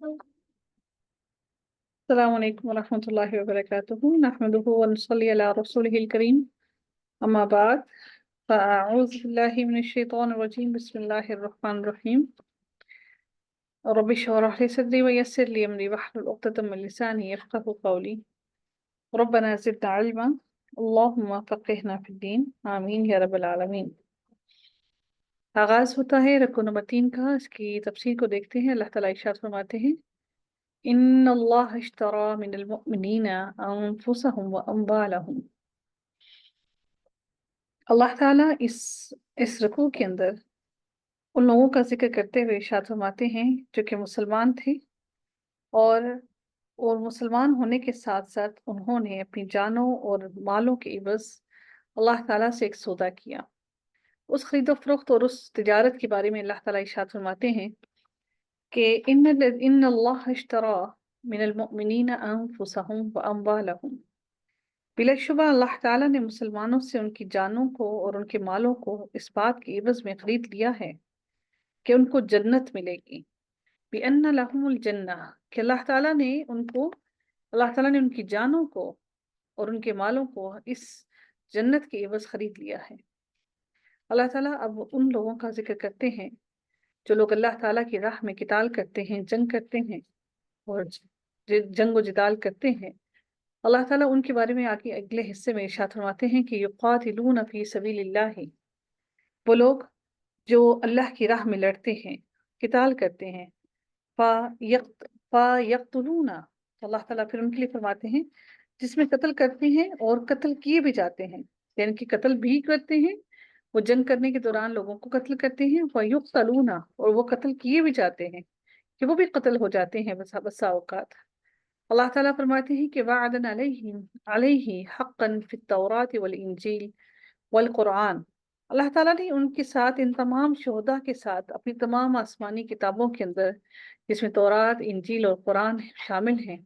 السلام عليكم ورحمة الله وبركاته. نحمده ونصلي على رسوله الكريم. أما بعد، فأعوذ بالله من الشيطان الرجيم. بسم الله الرحمن الرحيم. رب اشرح لي صدري ويسر لي أمري واحلل عقدة من لساني يفقهوا قولي. ربنا زدنا علما اللهم فقهنا في الدين آمین یا رب العالمین. آغاز ہوتا ہے رکوع نمبر 3 کا. اس کی تفسیر کو دیکھتے ہیں. اللہ تعالیٰ ارشاد فرماتے ہیں ان اللہ اشترى من المؤمنین انفسهم واموالهم. اللہ تعالیٰ اس رکوع کے اندر ان لوگوں کا ذکر کرتے ہوئے ارشاد فرماتے ہیں جو کہ مسلمان تھے اور مسلمان ہونے کے ساتھ ساتھ انہوں نے اپنی جانوں اور مالوں کے عوض اللہ تعالیٰ سے ایک سودا کیا. اس خرید و فروخت اور اس تجارت کے بارے میں اللہ تعالیٰ ارشاد فرماتے ہیں کہ ان اللہ اشترى من المؤمنین انفسهم واموالهم. بلا شبہ اللہ تعالیٰ نے مسلمانوں سے ان کی جانوں کو اور ان کے مالوں کو اس بات کے عوض میں خرید لیا ہے کہ ان کو جنت ملے گی. بِأَنَّ لَهُمُ الْجَنَّةَ کہ اللہ تعالیٰ نے ان کی جانوں کو اور ان کے مالوں کو اس جنت کے عوض خرید لیا ہے. اللہ تعالیٰ اب ان لوگوں کا ذکر کرتے ہیں جو لوگ اللہ تعالیٰ کی راہ میں قتال کرتے ہیں، جنگ کرتے ہیں اور جنگ و جدال کرتے ہیں. اللہ تعالیٰ ان کے بارے میں آگے اگلے حصے میں ارشاد فرماتے ہیں کہ یقاتلون فی سبیل اللہ. وہ لوگ جو اللہ کی راہ میں لڑتے ہیں، قتال کرتے ہیں. فَيَقْتُلُونَ اللہ تعالیٰ پھر ان کے لیے فرماتے ہیں جس میں قتل کرتے ہیں اور قتل کیے بھی جاتے ہیں، یعنی کہ قتل بھی کرتے ہیں. وہ جنگ کرنے کے دوران لوگوں کو قتل کرتے ہیں. وَيُقْتَلُونَ اور وہ قتل کیے بھی جاتے ہیں کہ وہ بھی قتل ہو جاتے ہیں بسا اوقات. اللہ تعالیٰ فرماتے ہیں کہ وعدن علیہ حقا فی التوراۃ والانجیل والقرآن. اللہ تعالیٰ نے ان کے ساتھ، ان تمام شہداء کے ساتھ اپنی تمام آسمانی کتابوں کے اندر جس میں تورات، انجیل اور قرآن شامل ہیں،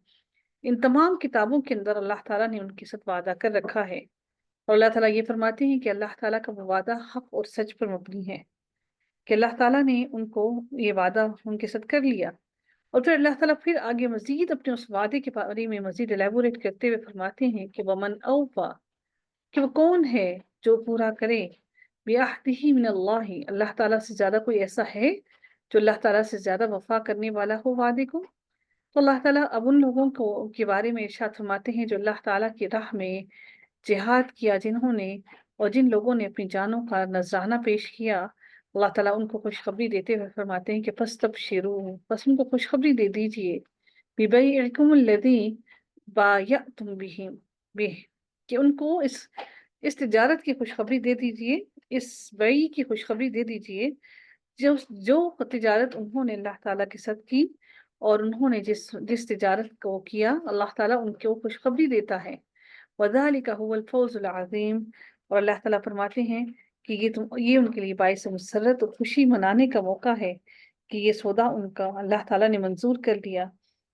ان تمام کتابوں کے اندر اللہ تعالیٰ نے ان کے ساتھ وعدہ کر رکھا ہے. اور اللہ تعالیٰ یہ فرماتے ہیں کہ اللہ تعالیٰ کا وہ وعدہ حق اور سچ پر مبنی ہے کہ اللہ تعالیٰ نے ان کو یہ وعدہ ان کے ساتھ کر لیا. اور پھر اللہ تعالیٰ پھر آگے مزید اپنے اس وعدے کے بارے میں مزید ایلیبوریٹ کرتے ہوئے فرماتے ہیں کہ وَمَنْ أَوْفَى کہ وہ کون ہے جو پورا کرے بِعَهْدِهِ مِنَ اللَّهِ اللہ تعالیٰ سے زیادہ کوئی ایسا ہے جو اللہ تعالیٰ سے زیادہ وفا کرنے والا ہو وعدے کو. تو اللہ تعالیٰ اب ان لوگوں کو کے بارے میں ارشاد فرماتے ہیں جو اللہ تعالیٰ کی راہ میں جہاد کیا، جنہوں نے اور جن لوگوں نے اپنی جانوں کا نذرانہ پیش کیا. اللہ تعالیٰ ان کو خوشخبری دیتے ہوئے فرماتے ہیں کہ فَاسْتَبْشِرُوا بس ان کو خوشخبری دے دیجئے بِبَيْعِكُمُ الَّذِي بَایَعْتُمْ بِهِ کہ ان کو اس تجارت کی خوشخبری دے دیجئے، اس بیع کی خوشخبری دے دیجئے جو تجارت انہوں نے اللہ تعالیٰ کے ساتھ کی اور انہوں نے جس تجارت کو کیا اللہ تعالیٰ ان کو خوشخبری دیتا ہے. وَذَلِكَ هُوَ الْفَوْزُ الْعَظِيمُ اور اللہ تعالیٰ فرماتے ہیں کہ یہ ان کے لیے باعث مسرت اور خوشی منانے کا موقع ہے کہ یہ سودا ان کا اللہ تعالیٰ نے منظور کر لیا.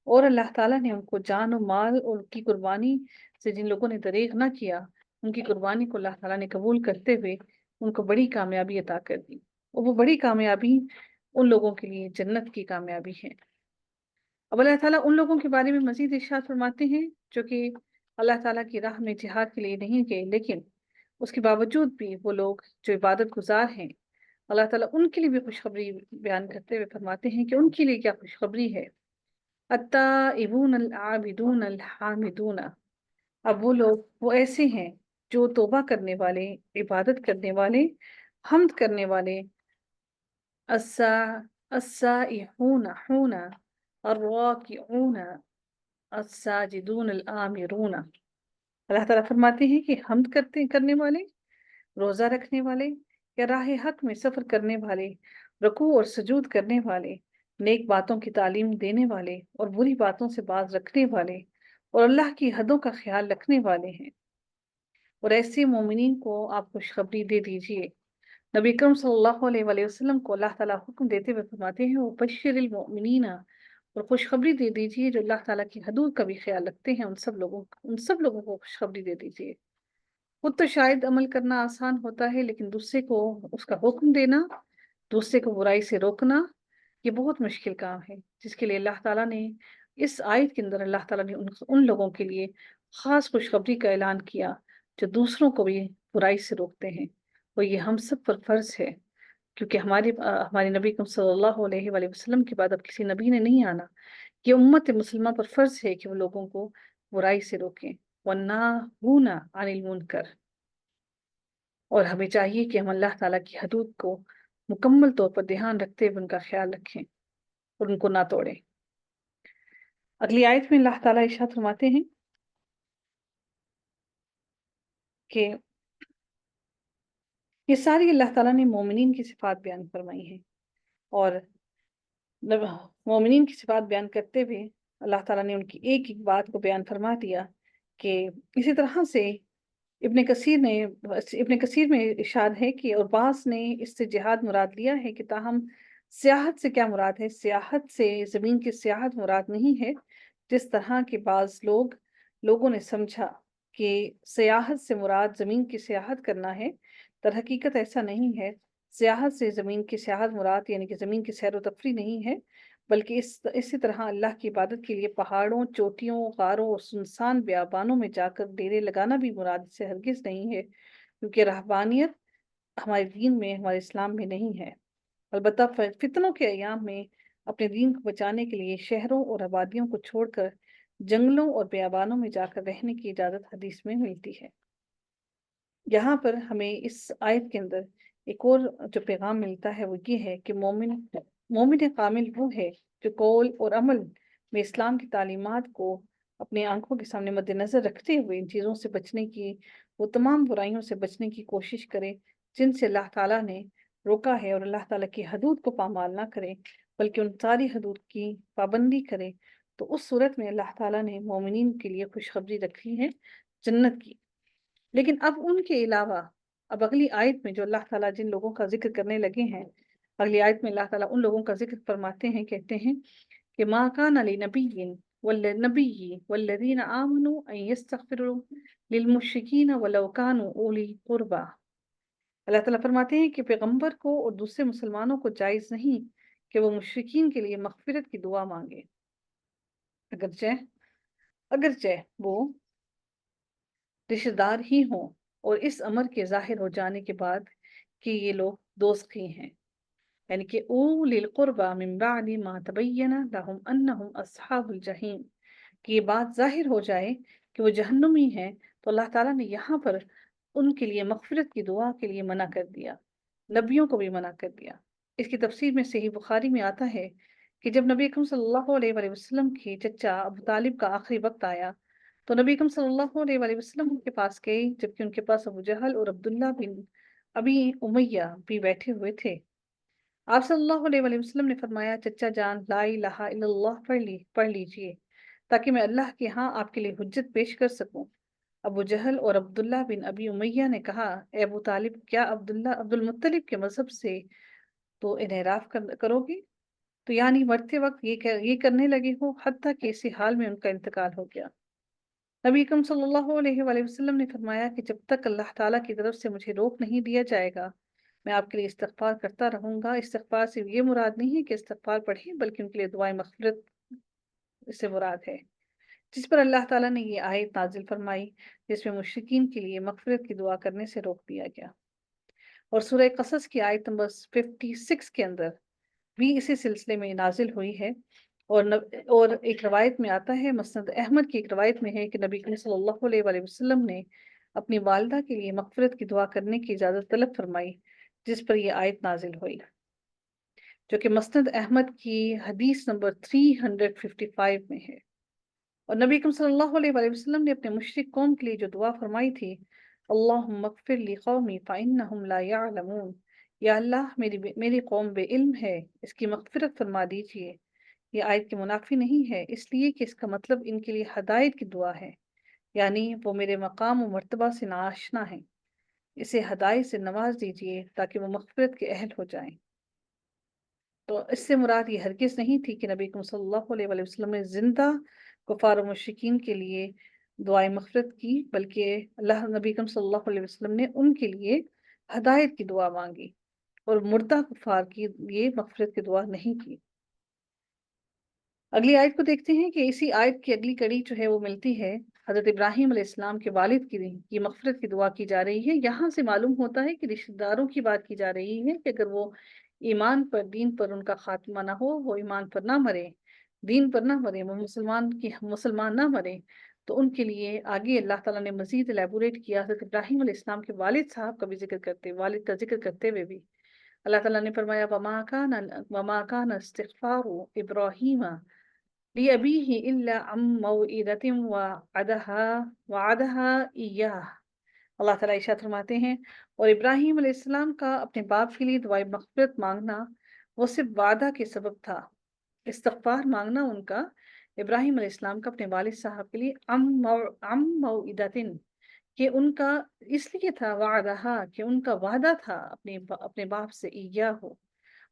اور اللہ تعالیٰ نے ان کو جان و مال اور ان کی قربانی سے جن لوگوں نے دریغ نہ کیا، ان کی قربانی کو اللہ تعالیٰ نے قبول کرتے ہوئے ان کو بڑی کامیابی عطا کر دی. اور وہ بڑی کامیابی ان لوگوں کے لیے جنت کی کامیابی ہے. اب اللہ تعالیٰ ان لوگوں کے بارے میں مزید ارشاد فرماتے ہیں جو کہ اللہ تعالیٰ کی راہ میں جہاد کے لیے نہیں گئے لیکن اس کے باوجود بھی وہ لوگ جو عبادت گزار ہیں، اللہ تعالیٰ ان کے لیے بھی خوشخبری بیان کرتے ہوئے فرماتے ہیں کہ ان کے لیے کیا خوشخبری ہے. التائبون العابدون الحامدون اب وہ لوگ وہ ایسے ہیں جو توبہ کرنے والے، عبادت کرنے والے، حمد کرنے والے، السائحون حون الراکعون الساجدون الآمرون. اللہ تعالیٰ فرماتے ہیں کہ حمد کرنے والے، روزہ رکھنے والے یا راہ حق میں سفر کرنے والے، رکوع اور سجود کرنے والے، نیک باتوں کی تعلیم دینے والے اور بری باتوں سے باز رکھنے والے اور اللہ کی حدوں کا خیال رکھنے والے ہیں. اور ایسے مومنین کو آپ خوشخبری دے دیجئے. نبی اکرم صلی اللہ علیہ وآلہ وسلم کو اللہ تعالیٰ حکم دیتے ہوئے فرماتے ہیں وَبَشِّرِ الْمُؤْمِنِينَ اور خوشخبری دے دیجئے جو اللہ تعالیٰ کی حدود کا بھی خیال رکھتے ہیں، ان سب لوگوں کو خوشخبری دے دیجئے. خود تو شاید عمل کرنا آسان ہوتا ہے لیکن دوسرے کو اس کا حکم دینا، دوسرے کو برائی سے روکنا یہ بہت مشکل کام ہے جس کے لیے اللہ تعالیٰ نے اس آیت کے اندر اللہ تعالیٰ نے ان لوگوں کے لیے خاص خوشخبری کا اعلان کیا جو دوسروں کو بھی برائی سے روکتے ہیں، اور یہ ہم سب پر فرض ہے، کیونکہ ہمارے نبی اکرم صلی اللہ علیہ وآلہ وسلم کے بعد اب کسی نبی نے نہیں آنا۔ یہ امت مسلمہ پر فرض ہے کہ وہ لوگوں کو برائی سے روکیں، وَالنَّاهُونَ عَنِ الْمُنْكَرِ، اور ہمیں چاہیے کہ ہم اللہ تعالیٰ کی حدود کو مکمل طور پر دھیان رکھتے ہوئے ان کا خیال رکھیں اور ان کو نہ توڑیں۔ اگلی آیت میں اللہ تعالیٰ ارشاد فرماتے ہیں کہ یہ ساری اللہ تعالیٰ نے مومنین کی صفات بیان فرمائی ہیں، اور مومنین کی صفات بیان کرتے ہوئے اللہ تعالیٰ نے ان کی ایک ایک بات کو بیان فرما دیا کہ اسی طرح سے ابن کثیر میں ارشاد ہے کہ اور بعض نے اس سے جہاد مراد لیا ہے کہ تاہم سیاحت سے کیا مراد ہے؟ سیاحت سے زمین کی سیاحت مراد نہیں ہے، جس طرح کے بعض لوگوں نے سمجھا کہ سیاحت سے مراد زمین کی سیاحت کرنا ہے۔ در حقیقت ایسا نہیں ہے، سیاحت سے زمین کی سیاحت مراد یعنی کہ زمین کی سیر و تفریح نہیں ہے، بلکہ اسی طرح اللہ کی عبادت کے لیے پہاڑوں، چوٹیوں، غاروں اور سنسان بیابانوں میں جا کر ڈیرے لگانا بھی مراد سے ہرگز نہیں ہے، کیونکہ رہبانیت ہمارے دین میں، ہمارے اسلام میں نہیں ہے۔ البتہ فتنوں کے ایام میں اپنے دین کو بچانے کے لیے شہروں اور آبادیوں کو چھوڑ کر جنگلوں اور بیابانوں میں جا کر رہنے کی اجازت حدیث میں ملتی ہے۔ یہاں پر ہمیں اس آیت کے اندر ایک اور جو پیغام ملتا ہے وہ یہ ہے کہ مومن کامل وہ ہے جو قول اور عمل میں اسلام کی تعلیمات کو اپنی آنکھوں کے سامنے مد نظر رکھتے ہوئے ان چیزوں سے بچنے کی، وہ تمام برائیوں سے بچنے کی کوشش کرے جن سے اللہ تعالیٰ نے روکا ہے، اور اللہ تعالیٰ کی حدود کو پامال نہ کرے بلکہ ان ساری حدود کی پابندی کرے، تو اس صورت میں اللہ تعالیٰ نے مومنین کے لیے خوشخبری رکھی ہے جنت کی۔ لیکن اب ان کے علاوہ اب اگلی آیت میں جو اللہ تعالیٰ جن لوگوں کا ذکر کرنے لگے ہیں، اگلی آیت میں اللہ تعالیٰ ان لوگوں کا ذکر فرماتے ہیں، کہتے ہیں کہ ما کان لنبی والذین آمنوا ان یستغفروا للمشرکین ولو کانوا اولی قربا۔ اللہ تعالیٰ فرماتے ہیں کہ پیغمبر کو اور دوسرے مسلمانوں کو جائز نہیں کہ وہ مشرکین کے لیے مغفرت کی دعا مانگے، اگرچہ وہ رشتہ دار ہی ہوں، اور اس امر کے ظاہر ہو جانے کے بعد کہ یہ لوگ دوزخی ہیں، یعنی کہ اولی القربى من بعد ما تبین لهم انہم اصحاب الجحیم، کہ یہ بات ظاہر ہو جائے کہ وہ جہنمی ہیں، تو اللہ تعالیٰ نے یہاں پر ان کے لیے مغفرت کی دعا کے لیے منع کر دیا، نبیوں کو بھی منع کر دیا۔ اس کی تفسیر میں صحیح بخاری میں آتا ہے کہ جب نبی اکرم صلی اللہ علیہ وآلہ وسلم کے چچا ابو طالب کا آخری وقت آیا تو نبی اکرم صلی اللہ علیہ وآلہ وسلم ان کے پاس گئے، جبکہ ان کے پاس ابو جہل اور عبداللہ بن ابی امیہ بھی بیٹھے ہوئے تھے۔ آپ صلی اللہ علیہ وآلہ وسلم نے فرمایا، چچا جان لا الہ الا اللہ پڑھ لیجئے تاکہ میں اللہ کے ہاں آپ کے لیے حجت پیش کر سکوں۔ ابو جہل اور عبداللہ بن ابی امیہ نے کہا، اے ابو طالب، کیا عبد المطلب کے مذہب سے تو انحراف کرو گے؟ تو یعنی مرتے وقت یہ کرنے لگے ہو، حتیٰ کہ اسی حال میں ان کا انتقال ہو گیا۔ نبی اکرم صلی اللہ علیہ وآلہ وسلم نے فرمایا کہ جب تک اللہ تعالیٰ کی طرف سے مجھے روک نہیں دیا جائے گا میں آپ کے لیے استغفار کرتا رہوں گا۔ استغفار سے یہ مراد نہیں ہے کہ استغفار پڑھیں، بلکہ ان کے لیے دعائیں مغفرت اس سے مراد ہے، جس پر اللہ تعالیٰ نے یہ آیت نازل فرمائی جس میں مشرکین کے لیے مغفرت کی دعا کرنے سے روک دیا گیا۔ اور سورہ قصص کی آیت نمبر 56 کے اندر بھی اسی سلسلے میں نازل ہوئی ہے، اور ایک روایت میں آتا ہے، مسند احمد کی ایک روایت میں ہے کہ نبی کریم صلی اللہ علیہ وآلہ وسلم نے اپنی والدہ کے لیے مغفرت کی دعا کرنے کی اجازت طلب فرمائی، جس پر یہ آیت نازل ہوئی، جو کہ مسند احمد کی حدیث نمبر 355 میں ہے۔ اور نبی کریم صلی اللہ علیہ وآلہ وسلم نے اپنے مشرک قوم کے لیے جو دعا فرمائی تھی، اللہم اغفر لی قومی فإنہم لا یعلمون، یا اللہ میری قوم بے علم ہے، اس کی مغفرت فرما دیجئے، یہ آیت کے منافی نہیں ہے، اس لیے کہ اس کا مطلب ان کے لیے ہدایت کی دعا ہے، یعنی وہ میرے مقام و مرتبہ سے ناآشنا ہیں، اسے ہدایت سے نواز دیجئے تاکہ وہ مغفرت کے اہل ہو جائیں۔ تو اس سے مراد یہ ہرگز نہیں تھی کہ نبی کریم صلی اللہ علیہ وآلہ وسلم نے زندہ کفار و مشرکین کے لیے دعائیں مغفرت کی، بلکہ نبی کریم صلی اللہ علیہ وسلم نے ان کے لیے ہدایت کی دعا مانگی اور مردہ کفار کی لیے مغفرت کی دعا نہیں کی۔ اگلی آیت کو دیکھتے ہیں کہ اسی آیت کی اگلی کڑی جو ہے وہ ملتی ہے حضرت ابراہیم علیہ السلام کے والد کی مغفرت کی دعا کی جا رہی ہے۔ یہاں سے معلوم ہوتا ہے کہ رشتہ داروں کی بات کی جا رہی ہے کہ اگر وہ ایمان پر، دین پر ان کا خاتمہ نہ ہو، وہ ایمان پر نہ مرے، دین پر نہ مرے، وہ مسلمان نہ مرے، تو ان کے لیے آگے اللہ تعالیٰ نے مزید الیبوریٹ کیا حضرت ابراہیم علیہ السلام کے والد صاحب کا بھی والد کا ذکر کرتے ہوئے بھی اللہ تعالیٰ نے فرمایا وَمَا كَانَ اسْتِغْفَارُ إِبْرَاهِيمَ لِأَبِيهِ إِلَّا عَن مَّوْعِدَةٍ وَعَدَهَا إِيَّاهُ۔ اللہ تعالیٰ ارشاد فرماتے ہیں اور ابراہیم علیہ السلام کا اپنے باپ کے لیے دعائے مغفرت مانگنا وہ صرف وعدہ کے سبب تھا۔ استغفار مانگنا ان کا ابراہیم علیہ السلام کا اپنے والد صاحب کے لیے عن موعدۃ کہ ان کا اس لیے تھا، وعدہا کہ ان کا وعدہ تھا اپنے باپ سے، ایاہو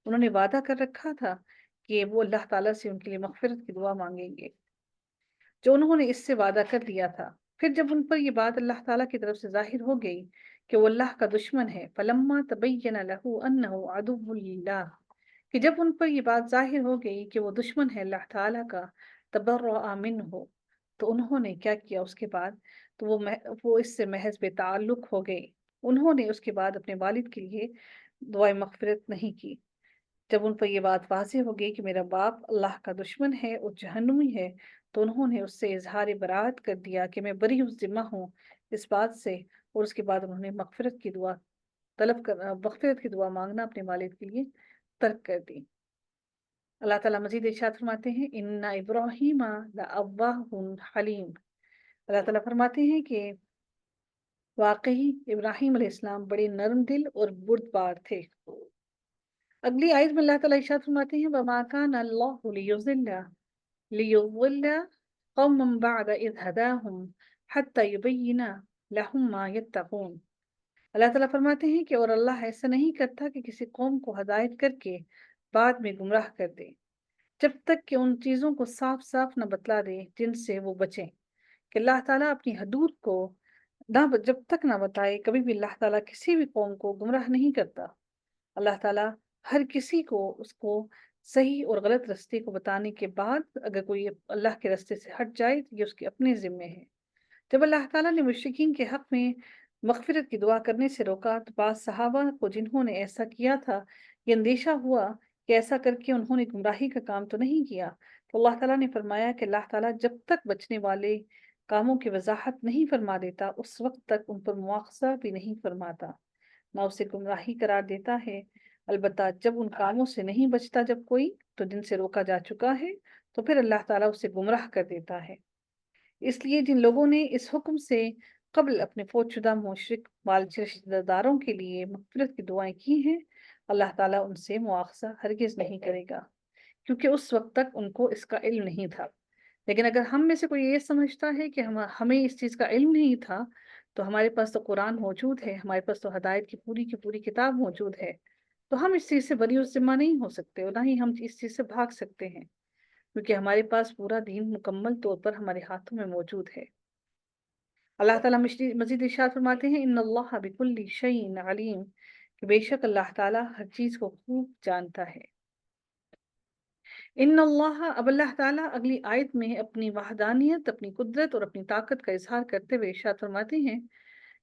انہوں نے وعدہ کر رکھا تھا کہ وہ اللہ تعالیٰ سے ان کے لیے مغفرت کی دعا مانگیں گے، جو انہوں نے اس سے وعدہ کر لیا تھا۔ پھر جب ان پر یہ بات اللہ تعالیٰ کی طرف سے ظاہر ہو گئی کہ وہ اللہ کا دشمن ہے، فلما تبین له انه عدو للہ کہ جب ان پر یہ بات ظاہر ہو گئی کہ وہ دشمن ہے اللہ تعالیٰ کا، تبرأ منہ تو انہوں نے کیا کیا اس کے بعد، تو وہ اس سے محض بے تعلق ہو گئے، انہوں نے اس کے بعد اپنے والد کے لیے دعائے مغفرت نہیں کی۔ جب ان پر یہ بات واضح ہو گئی کہ میرا باپ اللہ کا دشمن ہے اور جہنمی ہے، تو انہوں نے اس سے اظہار براءت کر دیا کہ میں بری ذمہ ہوں اس بات سے، اور اس کے بعد انہوں نے مغفرت کی دعا مانگنا اپنے والد کے لیے ترک کر دی۔ اللہ تعالیٰ مزید ارشاد فرماتے ہیں ان ابراہیم لأواہ حلیم۔ اللہ تعالیٰ فرماتے ہیں کہ واقعی ابراہیم علیہ السلام بڑے نرم دل اور بردبار تھے۔ اگلی آیت میں اللہ تعالیٰ ارشاد فرماتے ہیں وَمَا كَانَ اللَّهُ لِيُضِلَّ قَوْمًا بَعْدَ إِذْ هَدَاهُمْ حَتَّى يُبَيِّنَ لَهُم مَّا يَتَّقُونَ۔ اللہ تعالیٰ فرماتے ہیں کہ اور اللہ ایسا نہیں کرتا کہ کسی قوم کو ہدایت کر کے بعد میں گمراہ کر دے، جب تک کہ ان چیزوں کو صاف صاف نہ بتلا دے جن سے وہ بچیں۔ کہ اللہ تعالیٰ اپنی حدود کو جب تک نہ بتائے، کبھی بھی اللہ تعالیٰ کسی بھی قوم کو گمراہ نہیں کرتا۔ اللہ تعالیٰ ہر کسی کو اس کو صحیح اور غلط راستے کو بتانے کے بعد اگر کوئی اللہ کے راستے سے ہٹ جائے تو یہ اس کے اپنے ذمے ہے۔ جب اللہ تعالیٰ نے مشرکین کے حق میں مغفرت کی دعا کرنے سے روکا تو بعض صحابہ کو جنہوں نے ایسا کیا تھا یہ اندیشہ ہوا کہ ایسا کر کے انہوں نے گمراہی کا کام تو نہیں کیا، تو اللہ تعالیٰ نے فرمایا کہ اللہ تعالیٰ جب تک بچنے والے کاموں کی وضاحت نہیں فرما دیتا اس وقت تک ان پر مواخذہ بھی نہیں فرماتا، نہ اسے گمراہی قرار دیتا ہے۔ البتہ جب ان کاموں سے نہیں بچتا جب کوئی تو جن سے روکا جا چکا ہے تو پھر اللہ تعالیٰ اسے گمراہ کر دیتا ہے۔ اس لیے جن لوگوں نے اس حکم سے قبل اپنے فوت شدہ مشرک رشتہ داروں کے لیے مغفرت کی دعائیں کی ہیں، اللہ تعالیٰ ان سے مواخذہ ہرگز نہیں کرے گا، کیونکہ اس وقت تک ان کو اس کا علم نہیں تھا۔ لیکن اگر ہم میں سے کوئی یہ سمجھتا ہے کہ ہمیں اس چیز کا علم نہیں تھا، تو ہمارے پاس تو قرآن موجود ہے، ہمارے پاس تو ہدایت کی پوری کتاب موجود ہے، تو ہم اس چیز سے بری ذمہ نہیں ہو سکتے اور نہ ہی ہم اس چیز سے بھاگ سکتے ہیں، کیونکہ ہمارے پاس پورا دین مکمل طور پر ہمارے ہاتھوں میں موجود ہے۔ اللہ تعالیٰ مزید ارشاد فرماتے ہیں ان اللہ بکل شیء علیم کہ بے شک اللہ تعالیٰ ہر چیز کو خوب جانتا ہے۔ ان اللہ، اب اللہ تعالیٰ اگلی آیت میں اپنی وحدانیت، اپنی قدرت اور اپنی طاقت کا اظہار کرتے ہوئے ارشاد فرماتے ہیں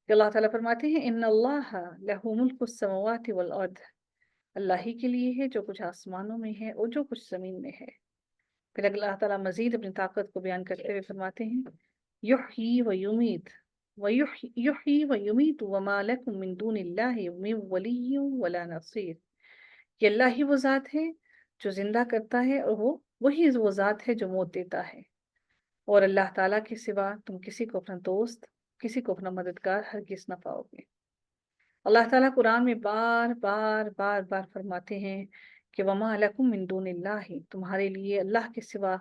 کہ اللہ تعالیٰ فرماتے ہیں ان اللہ لہ ملک السماوات والارض، اللہ ہی کے لیے ہے جو کچھ آسمانوں میں ہے اور جو کچھ زمین میں ہے۔ پھر اللہ تعالیٰ مزید اپنی طاقت کو بیان کرتے ہوئے فرماتے ہیں یحیی و یمیت یحیی و یمیت وما لکم من دون اللہ من ولی ولا نصیر، کہ اللہ ہی وہ ذات ہے جو زندہ کرتا ہے اور وہی وہ ذات ہے جو موت دیتا ہے، اور اللہ تعالیٰ کے سوا تم کسی کو اپنا دوست، کسی کو اپنا مددگار ہرگز نہ پاؤ گے۔ اللہ تعالیٰ قرآن میں بار بار فرماتے ہیں کہ وما لکم من دون اللہ، تمہارے لیے اللہ کے سوا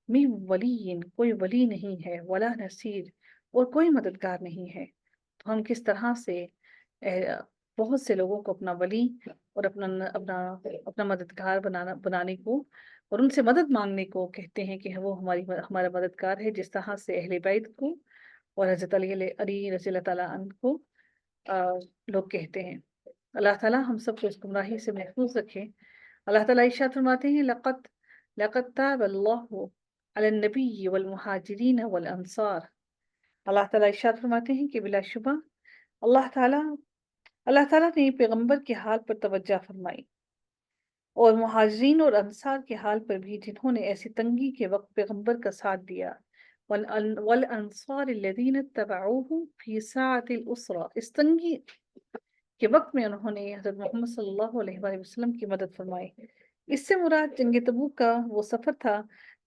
من ولی، کوئی ولی نہیں ہے، ولا نصیر، اور کوئی مددگار نہیں ہے۔ تو ہم کس طرح سے بہت سے لوگوں کو اپنا ولی اور اپنا مددگار بنانے کو اور ان سے مدد مانگنے کو کہتے ہیں کہ وہ ہمارا مددگار ہے، جس طرح سے اہل بیت کو اور حضرت علی رضی اللہ تعالیٰ عنہ کو لوگ کہتے ہیں۔ اللہ تعالیٰ ہم سب کو اس گمراہی سے محفوظ رکھے۔ اللہ تعالیٰ ارشاد فرماتے ہیں لقد لقد تاب اللہ علی النبی والمہاجرین والانصار. اللہ تعالیٰ ارشاد فرماتے ہیں کہ بلا شبہ اللہ تعالیٰ نے پیغمبر کے حال پر توجہ فرمائی اور مہاجرین اور انصار کے حال پر بھی جنہوں نے ایسی تنگی کے وقت پیغمبر کا ساتھ دیا. والانصار الذین اتبعوہ فی ساعۃ العسرہ، اس تنگی کے وقت میں انہوں نے حضرت محمد صلی اللہ علیہ وآلہ وسلم کی مدد فرمائی. اس سے مراد جنگ تبوک کا وہ سفر تھا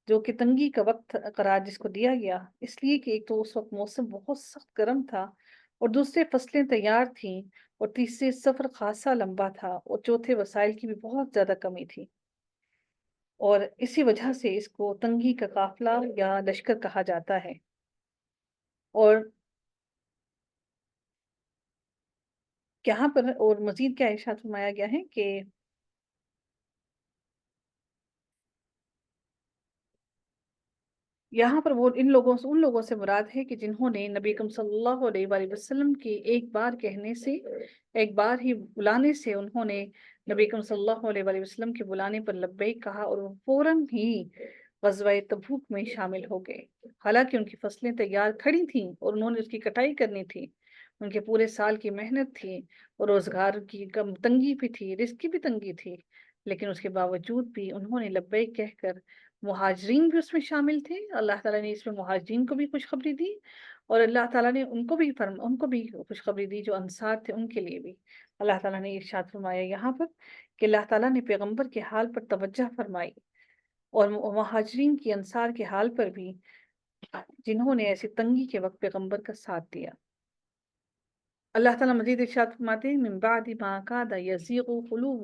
جو کہ تنگی کا وقت قرار جس کو دیا گیا، اس لیے کہ ایک تو اس وقت موسم بہت سخت گرم تھا، اور دوسرے فصلیں تیار تھیں، اور تیسرے سفر خاصا لمبا تھا، اور چوتھے وسائل کی بھی بہت زیادہ کمی تھی، اور اسی وجہ سے اس کو تنگی کا قافلہ یا لشکر کہا جاتا ہے. اور یہاں پر اور مزید کیا ارشاد فرمایا گیا ہے کہ یہاں پر وہ ان لوگوں سے مراد ہے کہ جنہوں نے نبی اکرم صلی اللہ علیہ وآلہ وسلم کی ایک بار کہنے سے، ایک بار ہی بلانے سے انہوں نے نبی اکرم صلی اللہ علیہ وآلہ وسلم کے بلانے پر لبیک کہا، اور وہ فوراً ہی غزوہ تبوک میں شامل ہو گئے. حالانکہ ان کی فصلیں تیار کھڑی تھیں اور انہوں نے اس کی کٹائی کرنی تھی، ان کے پورے سال کی محنت تھی، اور روزگار کی کم تنگی بھی تھی، رزق کی بھی تنگی تھی، لیکن اس کے باوجود بھی انہوں نے لبیک کہہ کر، مہاجرین بھی اس میں شامل تھے، اللہ تعالیٰ نے اس میں مہاجرین کو بھی خوشخبری دی، اور اللہ تعالیٰ نے ان کو بھی خوشخبری دی جو انصار تھے ان کے لیے بھی. اللہ تعالیٰ نے ارشاد فرمایا یہاں پر کہ اللہ تعالیٰ نے پیغمبر کے حال پر توجہ فرمائی اور مہاجرین کی انصار کے حال پر بھی جنہوں نے ایسی تنگی کے وقت پیغمبر کا ساتھ دیا. اللہ تعالیٰ مزید ارشاد فرماتے ہیں من بعد ما کاد یزیغ قلوب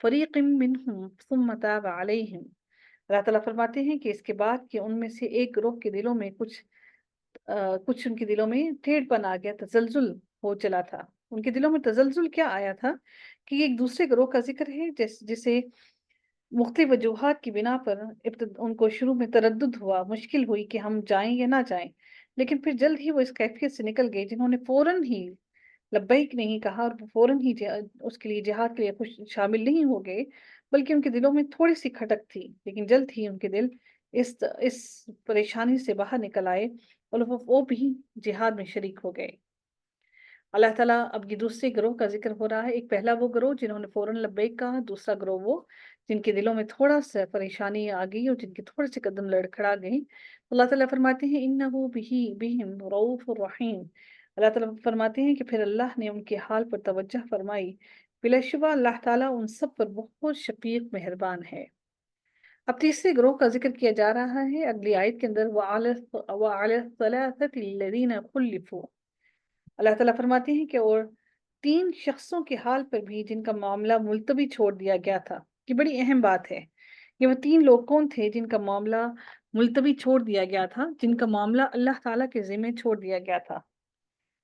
فریق منہم ثم تاب علیہم. اللہ تعالیٰ فرماتے ہیں کہ اس کے بعد کہ ان میں سے ایک گروہ کے دلوں میں کچھ ان کے دلوں میں ٹیڑھ پن آ گیا، تزلزل ہو چلا تھا. ان کے دلوں میں تزلزل کیا آیا تھا کہ یہ ایک دوسرے گروہ کا ذکر ہے جسے مختلف وجوہات کی بنا پر ان کو شروع میں تردد ہوا، مشکل ہوئی کہ ہم جائیں یا نہ جائیں، لیکن پھر جلد ہی وہ اس کیفیت سے نکل گئے جنہوں نے فوراً ہی لبیک نہیں کہا، اور فوراً ہی اس کے لیے جہاد کے لیے شامل نہیں ہو گئے، بلکہ ان کے دلوں میں تھوڑی سی کھٹک تھی، لیکن جلد ہی ان کے دل اس پریشانی سے باہر نکل آئے اور وہ بھی جہاد میں شریک ہو گئے. اللہ تعالیٰ اب یہ دوسرے گروہ کا ذکر ہو رہا ہے. ایک پہلا وہ گروہ جنہوں نے فوراً لبیک کہا، دوسرا گروہ وہ جن کے دلوں میں تھوڑا سا پریشانی آ گئی اور جن کے تھوڑے سے قدم لڑکھڑا گئے. اللہ تعالیٰ فرماتے ہیں اِنَّهُ بِهِمْ رَءُوفٌ رَحِيمٌ. اللہ تعالیٰ فرماتے ہیں کہ پھر اللہ نے ان کے حال پر توجہ فرمائی، بلا شبہ اللہ تعالیٰ ان سب پر بہت شفیق مہربان ہے. اب تیسرے گروہ کا ذکر کیا جا رہا ہے اگلی آیت کے اندر، وَعَلَى الثَّلَاثَةِ الَّذِينَ خُلِّفُوا. اللہ تعالیٰ فرماتے ہیں کہ اور 3 شخصوں کے حال پر بھی جن کا معاملہ ملتوی چھوڑ دیا گیا تھا. یہ بڑی اہم بات ہے. یہ وہ 3 لوگ کون تھے جن کا معاملہ ملتوی چھوڑ دیا گیا تھا، جن کا معاملہ اللہ تعالیٰ کے ذمہ چھوڑ دیا گیا تھا.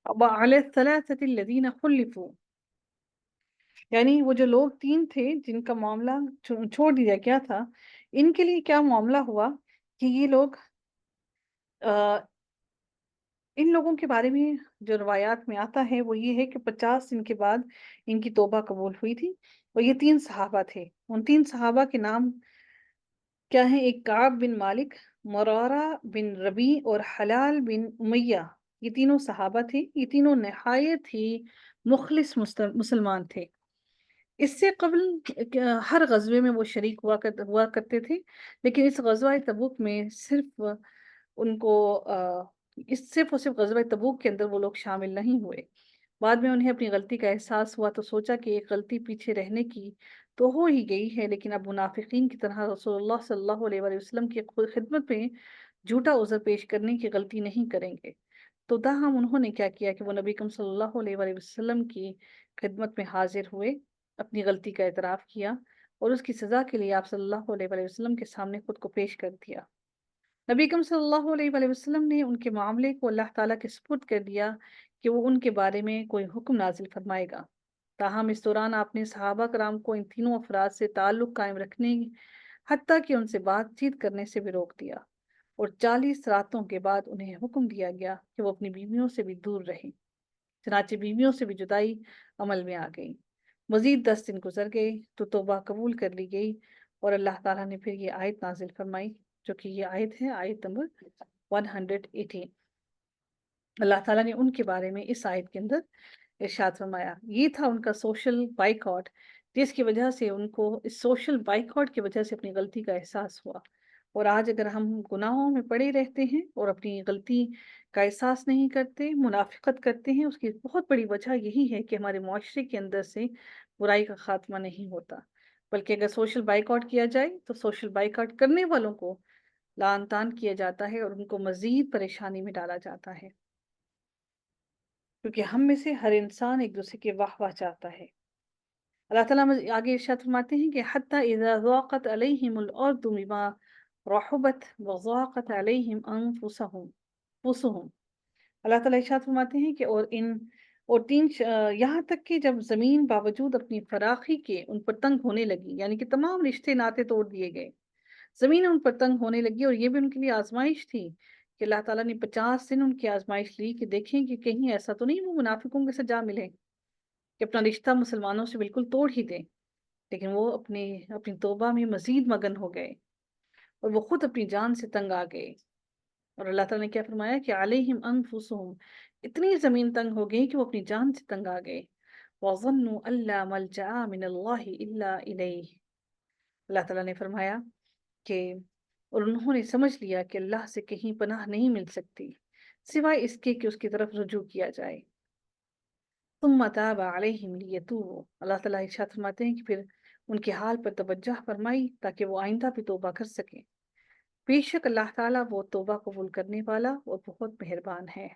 وَعَلَى الثَّلَاثَةِ الَّذِينَ خُلِّفُوا، یعنی وہ جو لوگ 3 تھے جن کا معاملہ چھوڑ دیا گیا تھا، ان کے لیے کیا معاملہ ہوا کہ یہ لوگ ان لوگوں کے بارے میں جو روایات میں آتا ہے وہ یہ ہے کہ 50 دن کے بعد ان کی توبہ قبول ہوئی تھی، اور یہ 3 صحابہ تھے. ان 3 صحابہ کے نام کیا ہیں؟ ایک کعب بن مالک، مرارہ بن ربیع اور حلال بن امیہ. یہ تینوں صحابہ تھے. یہ تینوں نہایت ہی مخلص مسلمان تھے. اس سے قبل ہر غزوے میں وہ شریک ہوا کرتے تھے، لیکن اس غزوہ تبوک میں صرف ان کو صرف اور صرف غزوہ تبوک کے اندر وہ لوگ شامل نہیں ہوئے. بعد میں انہیں اپنی غلطی کا احساس ہوا تو سوچا کہ ایک غلطی پیچھے رہنے کی تو ہو ہی گئی ہے، لیکن اب منافقین کی طرح رسول اللہ صلی اللہ علیہ وآلہ وسلم کی خدمت میں جھوٹا عذر پیش کرنے کی غلطی نہیں کریں گے. تو تاہم انہوں نے کیا کیا کہ وہ نبی اکرم صلی اللہ علیہ وآلہ وسلم کی خدمت میں حاضر ہوئے، اپنی غلطی کا اعتراف کیا، اور اس کی سزا کے لیے آپ صلی اللہ علیہ وآلہ وسلم کے سامنے خود کو پیش کر دیا. نبی اکرم صلی اللہ علیہ وآلہ وسلم نے ان کے معاملے کو اللہ تعالیٰ کے سپرد کر دیا کہ وہ ان کے بارے میں کوئی حکم نازل فرمائے گا. تاہم اس دوران آپ نے صحابہ کرام کو ان تینوں افراد سے تعلق قائم رکھنے، حتیٰ کہ ان سے بات چیت کرنے سے بھی روک دیا، اور 40 راتوں کے بعد انہیں حکم دیا گیا کہ وہ اپنی بیویوں سے بھی دور رہیں. چنانچہ بیویوں سے بھی جدائی عمل میں آ گئی. مزید 10 دن گزر گئے تو توبہ قبول کر لی گئی، اور اللہ تعالیٰ نے پھر یہ آیت نازل فرمائی، جو کہ یہ آیت ہے آیت نمبر 118۔ اللہ تعالیٰ نے ان کے بارے میں اس آیت کے اندر ارشاد فرمایا، یہ تھا ان کا سوشل بائیکاٹ، جس کی وجہ سے ان کو اس سوشل بائیکاٹ کی وجہ سے اپنی غلطی کا احساس ہوا۔ اور آج اگر ہم گناہوں میں پڑے رہتے ہیں اور اپنی غلطی کا احساس نہیں کرتے، منافقت کرتے ہیں، اس کی بہت بڑی وجہ یہی ہے کہ ہمارے معاشرے کے اندر سے برائی کا خاتمہ نہیں ہوتا، بلکہ اگر سوشل بائیکاٹ کیا جائے تو سوشل بائیکاٹ کرنے والوں کو لعن طعن کیا جاتا ہے اور ان کو مزید پریشانی میں ڈالا جاتا ہے، کیونکہ ہم میں سے ہر انسان ایک دوسرے کے واہ واہ چاہتا ہے۔ اللہ تعالیٰ آگے ارشاد فرماتے ہیں کہ حتی اذا ضاقت علیہم الارض بما رحبت وضاقت علیہم انفسہم۔ اللہ تعالیٰ ارشاد فرماتے ہیں کہ یہاں تک کہ جب زمین باوجود اپنی فراخی کے ان پر تنگ ہونے لگی، یعنی کہ تمام رشتے ناطے توڑ دیے گئے، زمین ان پر تنگ ہونے لگی، اور یہ بھی ان کے لیے آزمائش تھی کہ اللہ تعالیٰ نے 50 دن ان کی آزمائش لی کہ دیکھیں کہ کہیں ایسا تو نہیں وہ منافقوں کے ساتھ جا ملے کہ اپنا رشتہ مسلمانوں سے بالکل توڑ ہی دیں، لیکن وہ اپنی توبہ میں مزید مگن ہو گئے اور وہ خود اپنی جان سے تنگ آ گئے۔ اور اللہ تعالیٰ نے کیا فرمایا کہ علیہم انفسہم، اتنی زمین تنگ ہو گئی کہ وہ اپنی جان سے تنگ آ گئے۔ وَظَنُّوا أَن لَّا مَلْجَأَ مِنَ اللَّهِ إِلَّا إِلَيْهِ، اللہ تعالیٰ نے فرمایا کہ اور انہوں نے سمجھ لیا کہ اللہ سے کہیں پناہ نہیں مل سکتی سوائے اس کے کہ اس کی طرف رجوع کیا جائے۔ ثم تاب علیہم لیتوبوا، اللہ تعالیٰ ارشاد فرماتے ہیں کہ پھر ان کے حال پر توجہ فرمائی تاکہ وہ آئندہ بھی توبہ کر سکیں۔ بے شک اللہ تعالیٰ وہ توبہ قبول کرنے والا اور بہت مہربان ہے۔